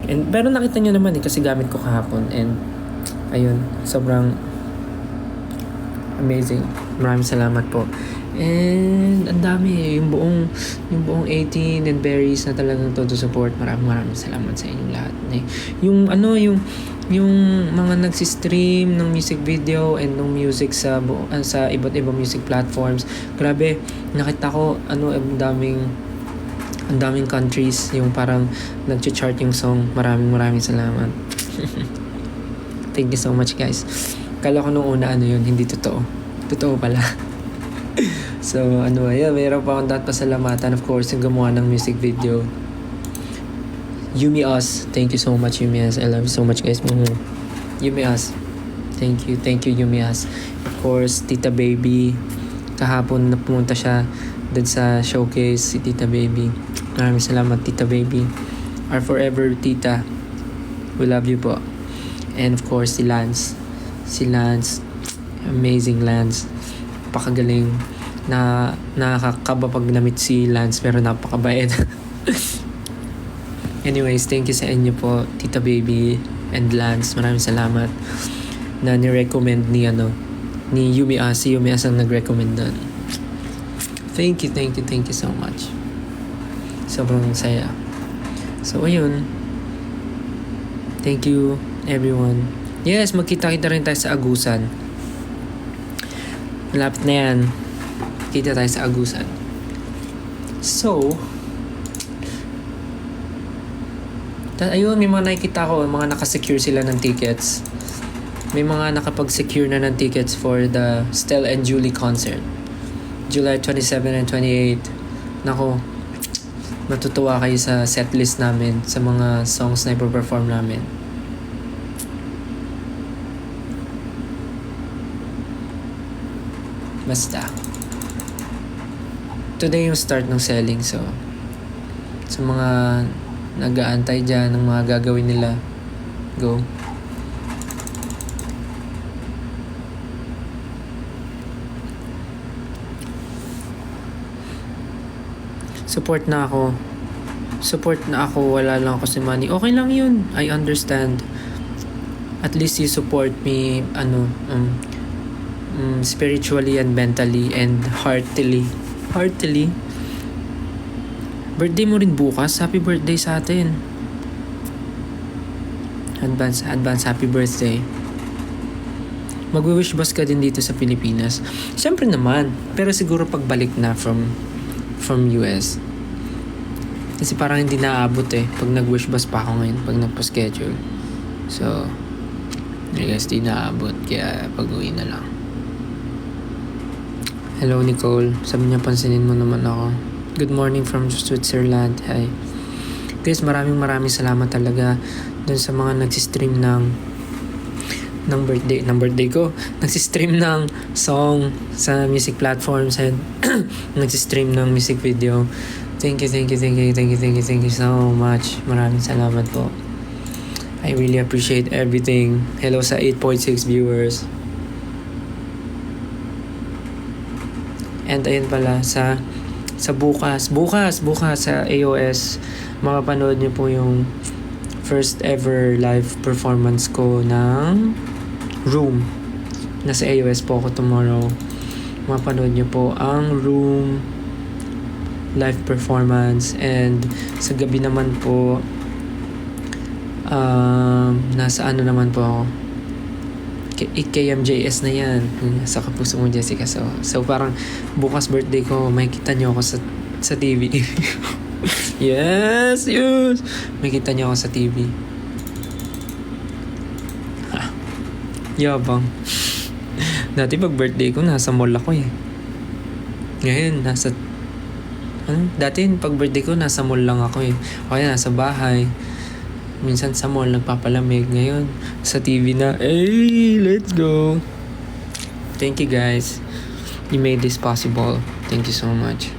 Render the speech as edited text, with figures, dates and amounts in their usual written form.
And pero nakita nyo naman kasi gamit ko kahapon. And ayun, sobrang amazing. Maraming salamat po. And ang dami, yung buong 18 and berries na talagang todo support. Maraming salamat sa inyong lahat. Yung mga nagsistream ng music video and ng music sa iba't ibang music platforms. Grabe, nakita ko ang daming countries yung parang nag-chart yung song. Maraming salamat. Thank you so much, guys. Kala ko nung una yun, hindi totoo. Totoo pala. So, mayroon pa akong pasalamatan, of course, yung gumawa ng music video. Yumi Us. Thank you so much, Yumi Us. I love you so much, guys. Yumi Us. Thank you, Yumi Us. Of course, Tita Baby. Kahapon na pumunta siya dun sa showcase, si Tita Baby. Maraming salamat, Tita Baby. Our forever Tita. We love you po. And of course, si Lance. Amazing Lance. Napakagaling. Nakakaba pag namit si Lance, pero napakabait. Anyways, thank you sa inyo po, Tita Baby and Lance. Maraming salamat na ni-recommend ni Yumi As. Si Yumi As ang nag-recommend doon. Thank you so much. Sobrang saya. So, ayun. Thank you, everyone. Yes, magkita-kita rin tayo sa Agusan. Malapit na yan. Kita tayo sa Agusan. So, ayun, may mga nakikita ko, mga nakasecure sila ng tickets. May mga nakapag-secure na ng tickets for the Stella and Julie concert. July 27 and 28. Nako, matutuwa kayo sa setlist namin, sa mga songs na ipo-perform namin. Basta. Today yung start ng selling, so sa mga nag-aantay dyan ng mga gagawin nila, go. Support na ako, wala lang ako si money. Okay lang yun, I understand. At least you support me spiritually and mentally and heartily. Birthday mo rin bukas. Happy birthday sa atin. Advance happy birthday. Magwi-wish bus ka din dito sa Pilipinas. Siyempre naman, pero siguro pagbalik na from US. Kasi parang hindi naabot pag nag-wish bus pa ako ngayon, pag nagpa-schedule. So, I guess di naabot, kaya pag-uwi na lang. Hello, Nicole. Sabi niya, pansinin mo naman ako. Good morning from Switzerland. Hi. Guys, maraming salamat talaga dun sa mga nagsistream ng birthday ko. Nagsistream ng song sa music platforms and nagsistream ng music video. Thank you so much. Maraming salamat po. I really appreciate everything. Hello sa 8.6 viewers. And ayun pala, sa bukas sa AOS, makapanood niyo po yung first ever live performance ko ng Room. Nasa AOS po ako tomorrow. Makapanood niyo po ang Room live performance. And sa gabi naman po, nasa naman po ako, KMJS na yan, sa Kapuso Mo, Jessica. So parang bukas birthday ko, makikita nyo ako sa TV. yes makikita nyo ako sa TV. Yabang. Dati pag birthday ko, nasa mall ako ngayon dati pag birthday ko, nasa mall lang ako o kaya nasa bahay. Minsan sa mall nagpapalamig. Ngayon sa TV na. Hey, let's go. Thank you, guys. You made this possible. Thank you so much.